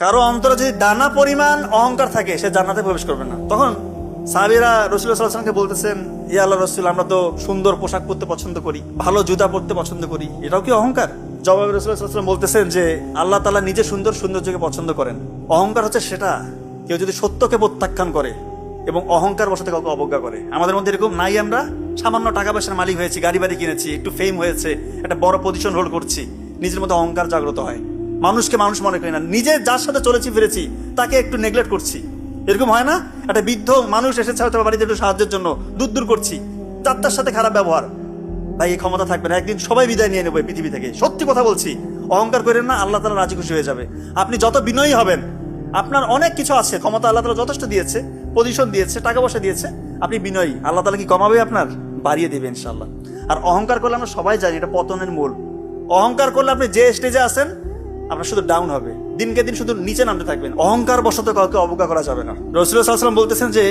কারো অন্তরে যদি দানা পরিমাণ অহংকার থাকে সে জান্নাতে প্রবেশ করবে না। তখন সাহাবীরা রাসূলুল্লাহ সাল্লাল্লাহু আলাইহি ওয়াসাল্লামকে বলতেছেন, ইয়া আল্লাহর রাসূল, আমরা তো সুন্দর পোশাক পরতে পছন্দ করি, ভালো জুতা পরতে পছন্দ করি, এটাও কি অহংকার? জবাবে রাসূলুল্লাহ সাল্লাল্লাহু আলাইহি ওয়াসাল্লাম বলতেছেন যে আল্লাহ তাআলা নিজে সৌন্দর্যকে পছন্দ করেন। অহংকার হচ্ছে সেটা, কেউ যদি সত্যকে প্রত্যাখ্যান করে এবং অহংকার বশত কাউকে অবজ্ঞা করে। আমাদের মধ্যে এরকম নাই? আমরা সামান্য টাকা পয়সার মালিক হয়েছি, গাড়ি বাড়ি কিনেছি, একটু ফেম হয়েছে, একটা বড় পজিশন হোল্ড করছি, নিজের মধ্যে অহংকার জাগ্রত হয়, মানুষকে মানুষ মনে করি না, নিজে যার সাথে চলেছি ফিরেছি তাকে একটু নেগলেক্ট করছি। এরকম হয় না? একটা বৃদ্ধ মানুষ এসেছে হয়তো বাড়িতে একটু সাহায্যের জন্য, দূর করছি, তার সাথে খারাপ ব্যবহার। ভাই, এই ক্ষমতা থাকবে না, একদিন সবাই বিদায় নিয়ে নেবো এই পৃথিবী থেকে। সত্যি কথা বলছি, অহংকার করেন না, আল্লাহ তাআলা রাজি খুশি হয়ে যাবে। আপনি যত বিনয়ী হবেন, আপনার অনেক কিছু আছে, ক্ষমতা আল্লাহ তাআলা যথেষ্ট দিয়েছে, পজিশন দিয়েছে, টাকা পয়সা দিয়েছে, আপনি বিনয়ী, আল্লাহ তাআলা কি কমাবে? আপনার বাড়িয়ে দিবে ইনশাআল্লাহ। আর অহংকার করলে আমরা সবাই জানি এটা পতনের মূল। অহংকার করলে আপনি যে স্টেজে আছেন আপনার শুধু ডাউন হবে, দিনকে দিন শুধু নিচে নামতে থাকবেন। অহংকার বশত কাউকে অবজ্ঞা করা যাবে না। রাসূলুল্লাহ সাল্লাল্লাহু আলাইহি ওয়াসাল্লাম বলতেছেন যে